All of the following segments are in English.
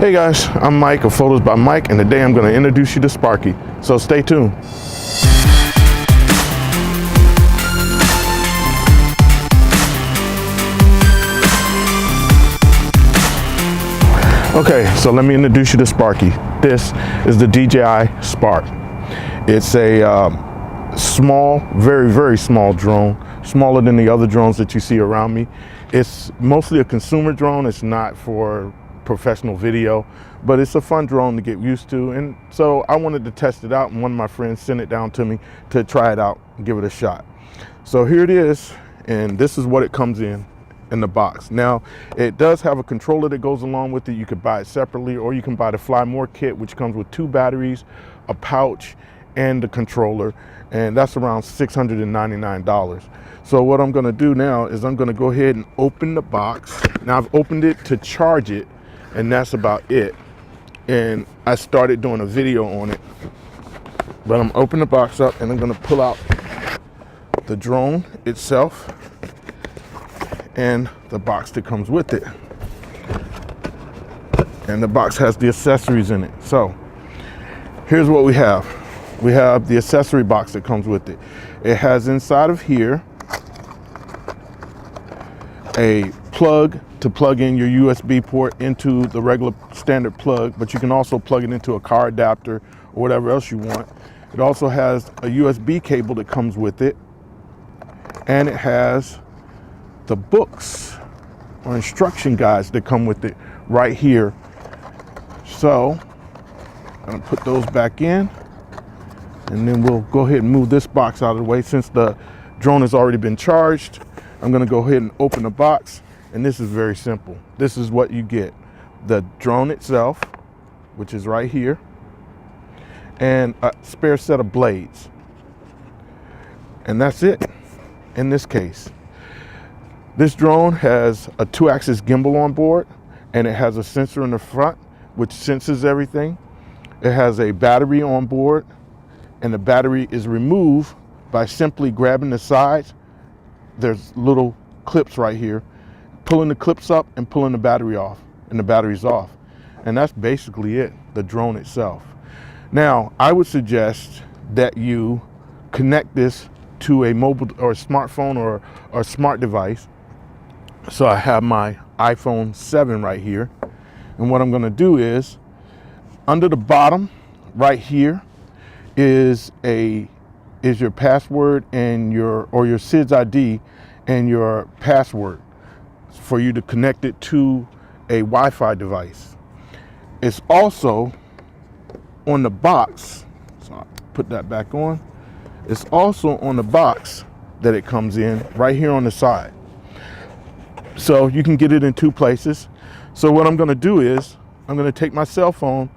Hey guys, I'm Mike of Photos by Mike, and today I'm going to introduce you to Sparky, so stay tuned. Okay, so let me introduce you to Sparky. This is the DJI Spark. It's a small, very small drone, smaller than the other drones that you see around me. It's mostly a consumer drone. It's not for professional video, but it's a fun drone to get used to, and so I wanted to test it out, and one of my friends sent it down to me to try it out and give it a shot. So here it is, and this is what it comes in the box. Now it does have a controller that goes along with it. You could buy it separately, or you can buy the Fly More kit, which comes with 2 batteries, a pouch, and the controller, and that's around $699. So what I'm going to do now is I'm going to go ahead and open the box. Now I've opened it to charge it, and that's about it. And I started doing a video on it, but I'm opening the box up and I'm going to pull out the drone itself and the box that comes with it. And the box has the accessories in it. So here's what we have. We have the accessory box that comes with it. It has inside of here a plug to plug in your USB port into the regular standard plug, but you can also plug it into a car adapter or whatever else you want. It also has a USB cable that comes with it, and it has the books or instruction guides that come with it right here. So I'm gonna put those back in, and then we'll go ahead and move this box out of the way. Since the drone has already been charged, I'm gonna go ahead and open the box, and this is very simple. This is what you get: the drone itself, which is right here, and a spare set of blades. And that's it in this case. This drone has a 2-axis gimbal on board, and it has a sensor in the front which senses everything. It has a battery on board, and the battery is removed by simply grabbing the sides. There's little clips right here, pulling the clips up and pulling the battery off, and the battery's off. And that's basically it, the drone itself. Now, I would suggest that you connect this to a mobile or a smartphone or a smart device. So I have my iPhone 7 right here, and what I'm going to do is, under the bottom right here is your password and your SIDS ID and your password for you to connect it to a Wi-Fi device. It's also on the box, so I'll put that back on. It's also on the box that it comes in right here on the side. So you can get it in 2 places. So what I'm going to do is I'm going to take my cell phone,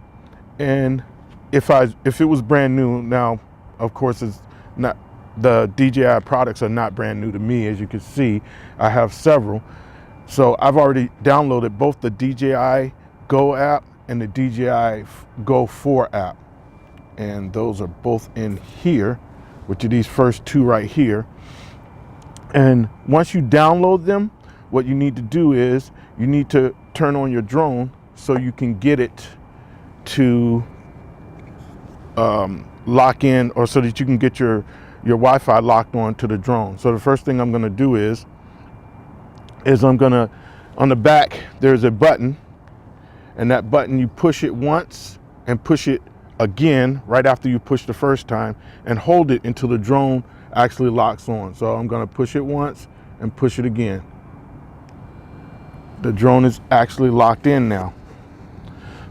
and if it was brand new, now of course it's not, the DJI products are not brand new to me. As you can see, I have several. So I've already downloaded both the DJI Go app and the DJI Go 4 app, and those are both in here, which are these first 2 right here. And once you download them, what you need to do is you need to turn on your drone so you can get it to lock in, or so that you can get your Wi-Fi locked on to the drone. So the first thing I'm going to do is I'm going to, on the back there's a button, and that button you push it once and push it again right after you push the first time, and hold it until the drone actually locks on. So I'm going to push it once and push it again. The drone is actually locked in now.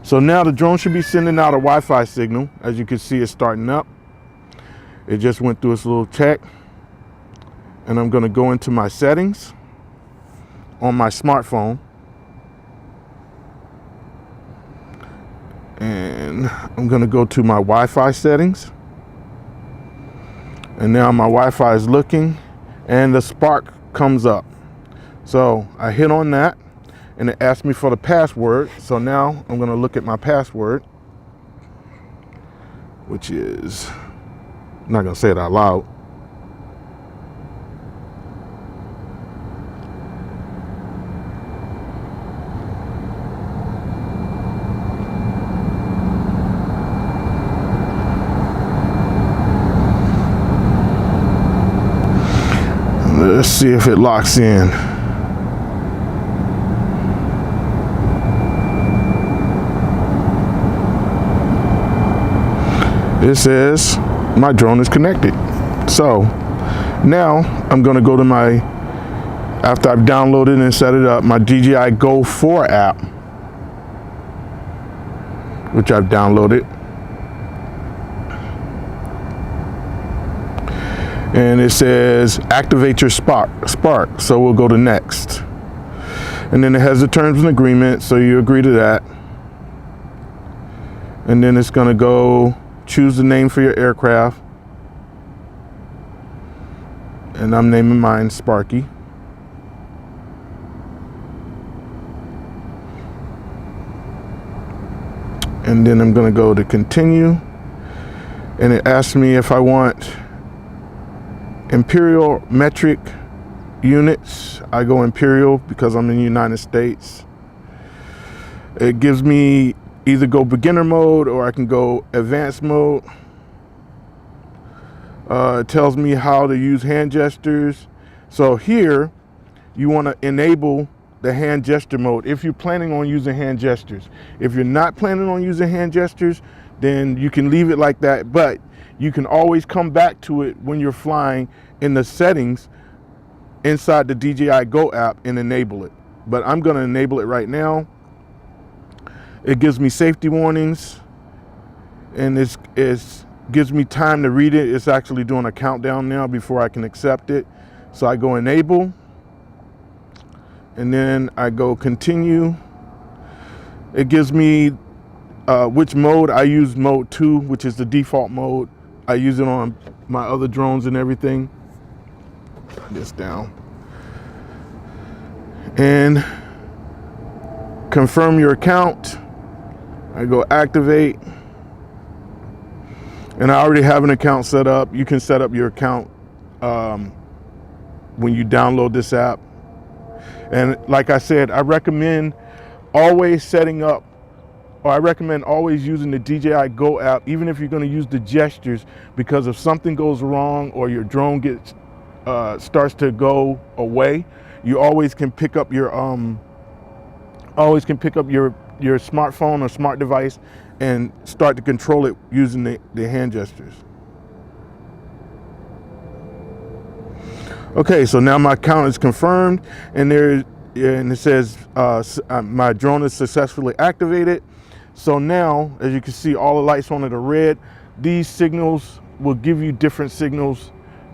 So now the drone should be sending out a Wi-Fi signal. As you can see, it's starting up. It just went through its little check. And I'm going to go into my settings on my smartphone. And I'm going to go to my Wi-Fi settings. And now my Wi-Fi is looking, and the Spark comes up. So I hit on that, and it asked me for the password. So now I'm going to look at my password, which is, I'm not going to say it out loud. see if it locks in. It says my drone is connected. So now I'm going to go to my, after I've downloaded and set it up, my DJI Go 4 app, which I've downloaded. And it says activate your Spark. So we'll go to next. And then it has the terms and agreement, so you agree to that. And then it's going to go choose the name for your aircraft. And I'm naming mine Sparky. And then I'm going to go to continue. And it asks me if I want imperial metric units. I go imperial because I'm in the United States. It gives me either go beginner mode or I can go advanced mode. It tells me how to use hand gestures. So here you want to enable the hand gesture mode if you're planning on using hand gestures. If you're not planning on using hand gestures, then you can leave it like that, but you can always come back to it when you're flying in the settings inside the DJI Go app and enable it. But I'm going to enable it right now. It gives me safety warnings, and it gives me time to read it. It's actually doing a countdown now before I can accept it. So I go enable, and then I go continue. It gives me which mode. I use mode 2, which is the default mode. I use it on my other drones and everything. Put this down. And confirm your account. I go activate. And I already have an account set up. You can set up your account when you download this app. And like I said, I recommend always setting up, or I recommend always using the DJI Go app, even if you're going to use the gestures, because if something goes wrong or your drone gets starts to go away, you always can pick up your your smartphone or smart device and start to control it using the hand gestures. Okay, so now my account is confirmed, and it says my drone is successfully activated. So now, as you can see, all the lights on it are red. These signals will give you different signals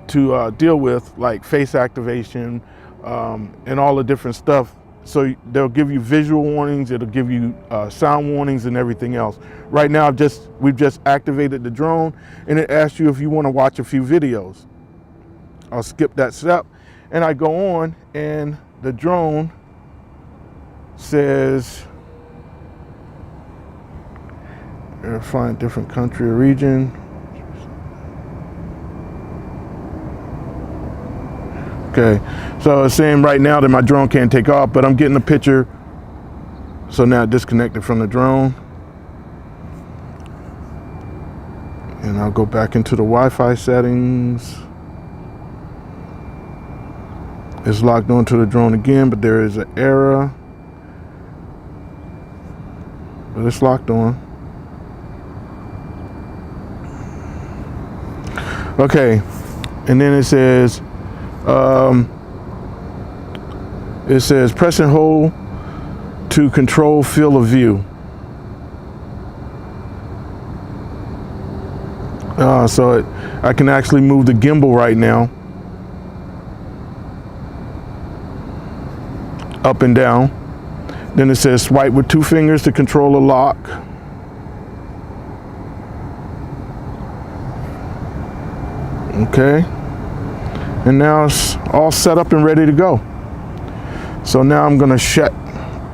to deal with, like face activation and all the different stuff. So they'll give you visual warnings, it'll give you sound warnings and everything else. Right now, we've just activated the drone, and it asks you if you want to watch a few videos. I'll skip that step, and I go on, and the drone says, find different country or region. Okay, so it's saying right now that my drone can't take off, but I'm getting a picture. So now disconnected from the drone. And I'll go back into the Wi-Fi settings. It's locked onto the drone again, but there is an error. But it's locked on. Okay, and then it says press and hold to control field of view. So I can actually move the gimbal right now up and down. Then it says swipe with 2 fingers to control the lock. Okay, and now it's all set up and ready to go. So now I'm going to shut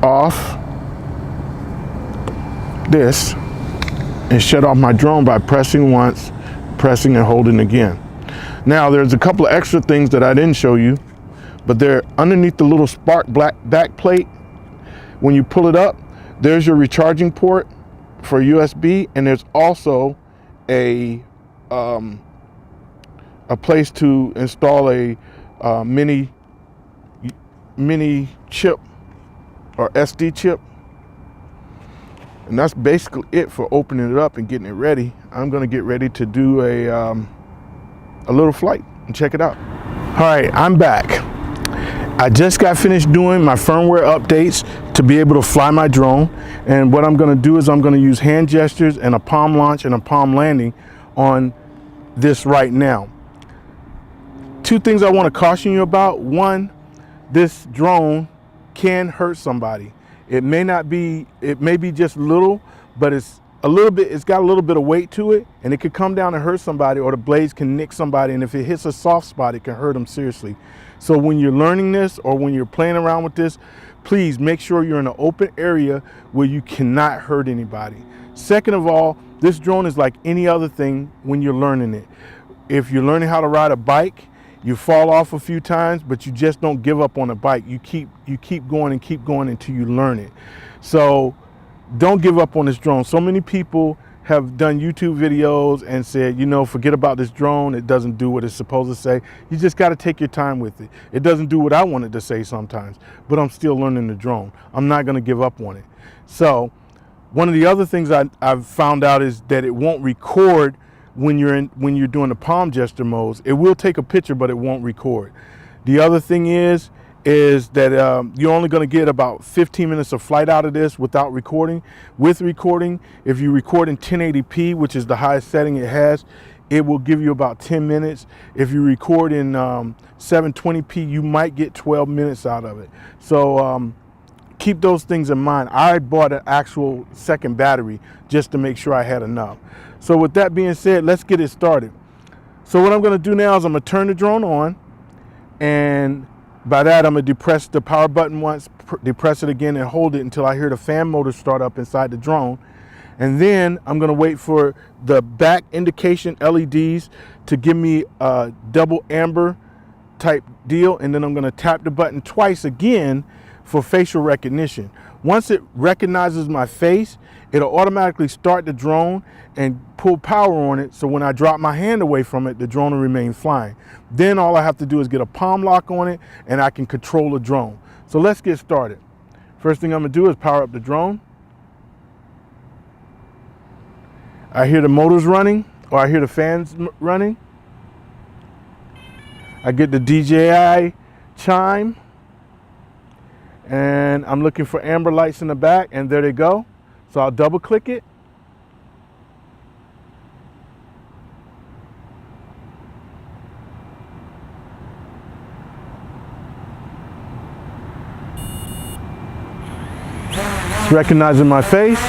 off this and shut off my drone by pressing once, pressing and holding again. Now there's a couple of extra things that I didn't show you, but they're underneath the little Spark black back plate. When you pull it up, there's your recharging port for USB, and there's also a place to install a mini mini chip or SD chip. And that's basically it for opening it up and getting it ready. I'm gonna get ready to do a little flight and check it out. All right, I'm back. I just got finished doing my firmware updates to be able to fly my drone. And what I'm gonna do is I'm gonna use hand gestures and a palm launch and a palm landing on this right now. Two things I wanna caution you about. One, this drone can hurt somebody. It may be just little, but it's got a little bit of weight to it, and it could come down and hurt somebody, or the blades can nick somebody, and if it hits a soft spot, it can hurt them seriously. So when you're learning this or when you're playing around with this, please make sure you're in an open area where you cannot hurt anybody. Second of all, this drone is like any other thing when you're learning it. If you're learning how to ride a bike, you fall off a few times, but you just don't give up on a bike. You keep going and keep going until you learn it. So don't give up on this drone. So many people have done YouTube videos and said, you know, forget about this drone. It doesn't do what it's supposed to say. You just got to take your time with it. It doesn't do what I wanted to say sometimes, but I'm still learning the drone. I'm not going to give up on it. So one of the other things I've found out is that it won't record when you're doing the palm gesture modes. It will take a picture, but it won't record. The other thing is that you're only going to get about 15 minutes of flight out of this without recording. With recording, if you record in 1080p, which is the highest setting it has, it will give you about 10 minutes. If you record in 720p, you might get 12 minutes out of it. So keep those things in mind. I bought an actual second battery just to make sure I had enough. So with that being said, let's get it started. So what I'm going to do now is I'm going to turn the drone on, and by that I'm going to depress the power button once, depress it again, and hold it until I hear the fan motor start up inside the drone. And then I'm going to wait for the back indication LEDs to give me a double amber type deal, and then I'm going to tap the button twice again for facial recognition. Once it recognizes my face, it'll automatically start the drone and pull power on it, so when I drop my hand away from it, the drone will remain flying. Then all I have to do is get a palm lock on it, and I can control the drone. So let's get started. First thing I'm gonna do is power up the drone. I hear the motors running, or I hear the fans running. I get the DJI chime, and I'm looking for amber lights in the back, and there they go. So I'll double click it. It's recognizing my face,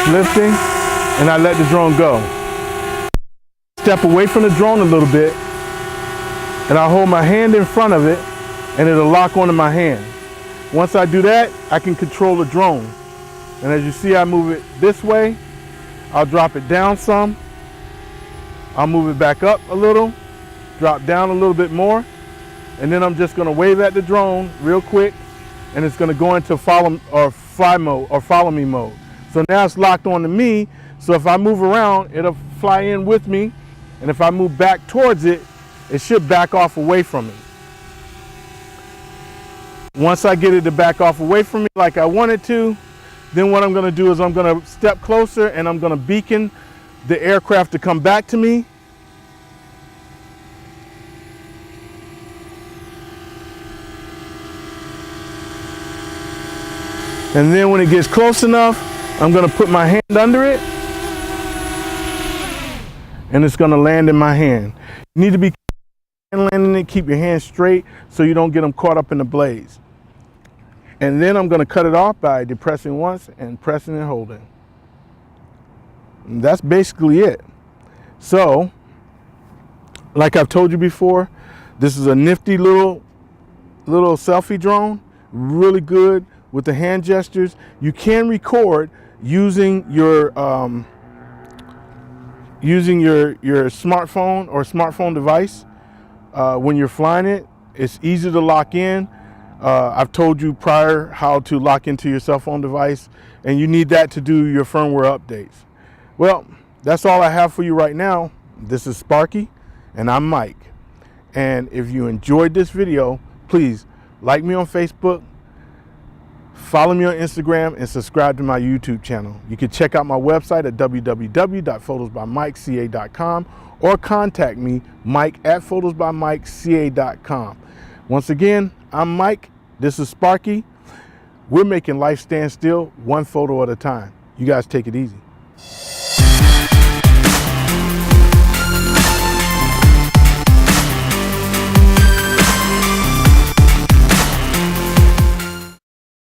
lifting, and I let the drone go. Step away from the drone a little bit, and I hold my hand in front of it, and it'll lock onto my hand. Once I do that, I can control the drone. And as you see, I move it this way. I'll drop it down some. I'll move it back up a little, drop down a little bit more. And then I'm just gonna wave at the drone real quick, and it's gonna go into follow or fly mode or follow me mode. So now it's locked onto me. So if I move around, it'll fly in with me. And if I move back towards it, it should back off away from me. Once I get it to back off away from me like I want it to, then what I'm going to do is I'm going to step closer, and I'm going to beacon the aircraft to come back to me. And then when it gets close enough, I'm going to put my hand under it, and it's going to land in my hand. You need to be landing it, keep your hands straight so you don't get them caught up in the blades. And then I'm going to cut it off by depressing once and pressing and holding. And that's basically it. So, like I've told you before, this is a nifty little selfie drone, really good with the hand gestures. You can record using your smartphone or smartphone device when you're flying it. It's easy to lock in. I've told you prior how to lock into your cell phone device, and you need that to do your firmware updates. Well, that's all I have for you right now. This is Sparky, and I'm Mike. And if you enjoyed this video, please Like me on Facebook, follow me on Instagram, and subscribe to my YouTube channel. You can check out my website at www.photosbymikeca.com or contact me, mike@photosbymikeca.com. Once again, I'm Mike. This is Sparky. We're making life stand still one photo at a time. You guys take it easy.